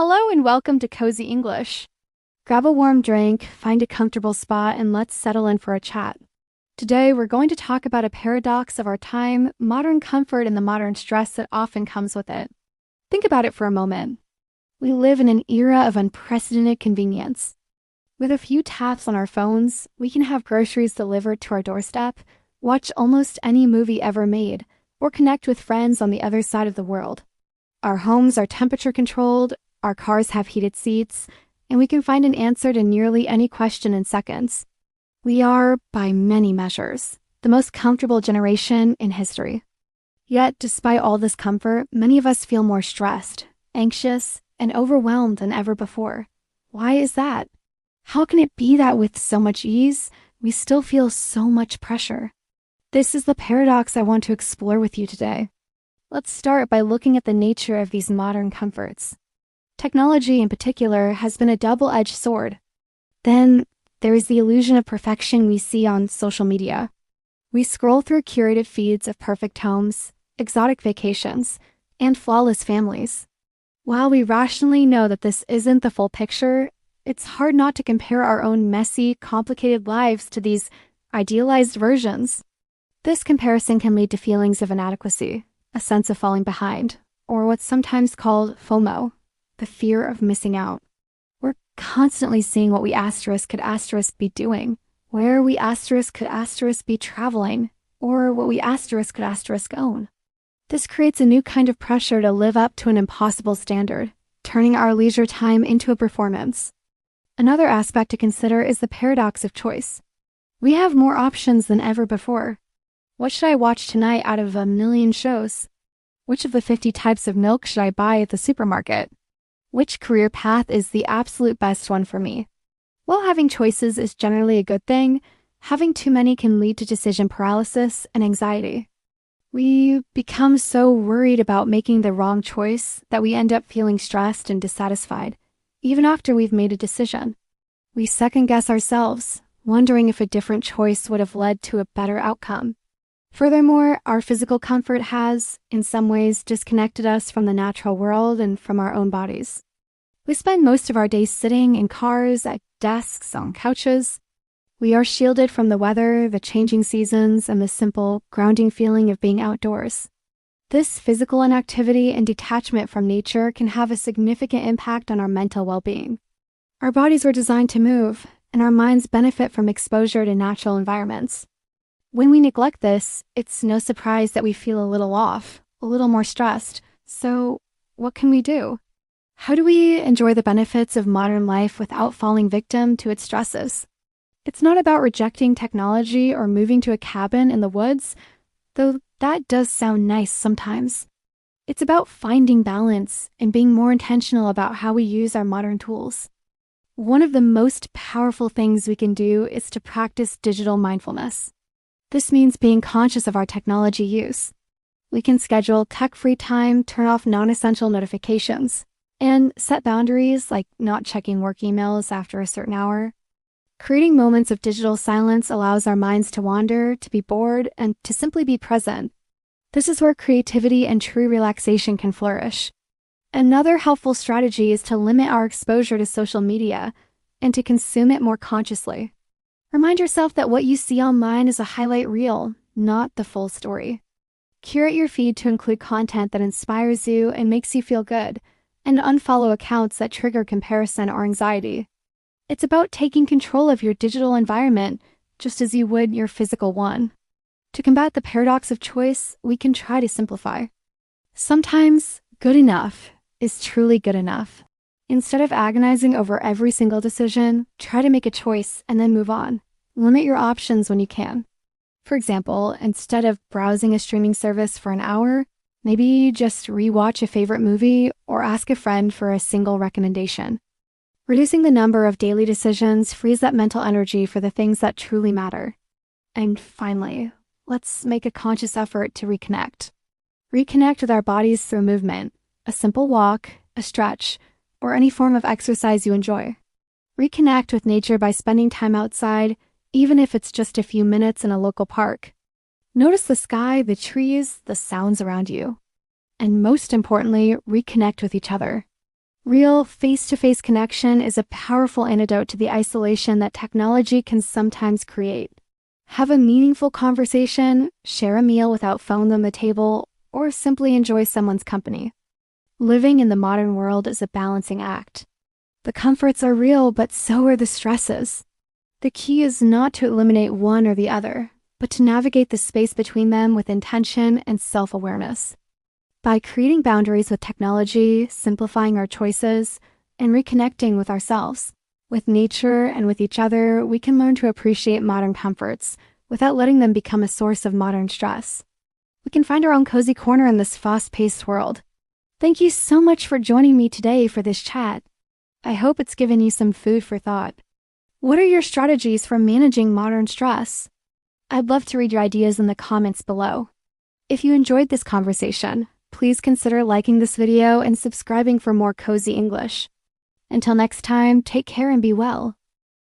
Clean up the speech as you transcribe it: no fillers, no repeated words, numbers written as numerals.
Hello and welcome to Cozy English. Grab a warm drink, find a comfortable spot, and let's settle in for a chat. Today, we're going to talk about a paradox of our time, modern comfort, and the modern stress that often comes with it. Think about it for a moment. We live in an era of unprecedented convenience. With a few taps on our phones, we can have groceries delivered to our doorstep, watch almost any movie ever made, or connect with friends on the other side of the world. Our homes are temperature controlled, our cars have heated seats, and we can find an answer to nearly any question in seconds. We are, by many measures, the most comfortable generation in history. Yet, despite all this comfort, many of us feel more stressed, anxious, and overwhelmed than ever before. Why is that? How can it be that with so much ease, we still feel so much pressure? This is the paradox I want to explore with you today. Let's start by looking at the nature of these modern comforts. Technology, in particular, has been a double-edged sword. Then, there is the illusion of perfection we see on social media. We scroll through curated feeds of perfect homes, exotic vacations, and flawless families. While we rationally know that this isn't the full picture, it's hard not to compare our own messy, complicated lives to these idealized versions. This comparison can lead to feelings of inadequacy, a sense of falling behind, or what's sometimes called FOMO, the fear of missing out. We're constantly seeing what we could be doing, where we could be traveling, or what we could own. This creates a new kind of pressure to live up to an impossible standard, turning our leisure time into a performance. Another aspect to consider is the paradox of choice. We have more options than ever before. What should I watch tonight out of a million shows? Which of the 50 types of milk should I buy at the supermarket? Which career path is the absolute best one for me? While having choices is generally a good thing, having too many can lead to decision paralysis and anxiety. We become so worried about making the wrong choice that we end up feeling stressed and dissatisfied, even after we've made a decision. We second-guess ourselves, wondering if a different choice would have led to a better outcome. Furthermore, our physical comfort has, in some ways, disconnected us from the natural world and from our own bodies. We spend most of our days sitting in cars, at desks, on couches. We are shielded from the weather, the changing seasons, and the simple, grounding feeling of being outdoors. This physical inactivity and detachment from nature can have a significant impact on our mental well-being. Our bodies were designed to move, and our minds benefit from exposure to natural environments. When we neglect this, it's no surprise that we feel a little off, a little more stressed. So, what can we do? How do we enjoy the benefits of modern life without falling victim to its stresses? It's not about rejecting technology or moving to a cabin in the woods, though that does sound nice sometimes. It's about finding balance and being more intentional about how we use our modern tools. One of the most powerful things we can do is to practice digital mindfulness. This means being conscious of our technology use. We can schedule tech-free time, turn off non-essential notifications, and set boundaries like not checking work emails after a certain hour. Creating moments of digital silence allows our minds to wander, to be bored, and to simply be present. This is where creativity and true relaxation can flourish. Another helpful strategy is to limit our exposure to social media and to consume it more consciously. Remind yourself that what you see online is a highlight reel, not the full story. Curate your feed to include content that inspires you and makes you feel good, and unfollow accounts that trigger comparison or anxiety. It's about taking control of your digital environment, just as you would your physical one. To combat the paradox of choice, we can try to simplify. Sometimes, good enough is truly good enough. Instead of agonizing over every single decision, try to make a choice and then move on. Limit your options when you can. For example, instead of browsing a streaming service for an hour, maybe just rewatch a favorite movie or ask a friend for a single recommendation. Reducing the number of daily decisions frees up mental energy for the things that truly matter. And finally, let's make a conscious effort to reconnect. Reconnect with our bodies through movement, a simple walk, a stretch, or any form of exercise you enjoy. Reconnect with nature by spending time outside, even if it's just a few minutes in a local park. Notice the sky, the trees, the sounds around you. And most importantly, reconnect with each other. Real face-to-face connection is a powerful antidote to the isolation that technology can sometimes create. Have a meaningful conversation, share a meal without phones on the table, or simply enjoy someone's company. Living in the modern world is a balancing act. The comforts are real, but so are the stresses. The key is not to eliminate one or the other, but to navigate the space between them with intention and self-awareness. By creating boundaries with technology, simplifying our choices, and reconnecting with ourselves, with nature, and with each other, we can learn to appreciate modern comforts without letting them become a source of modern stress. We can find our own cozy corner in this fast-paced world. Thank you so much for joining me today for this chat. I hope it's given you some food for thought. What are your strategies for managing modern stress? I'd love to read your ideas in the comments below. If you enjoyed this conversation, please consider liking this video and subscribing for more Cozy English. Until next time, take care and be well.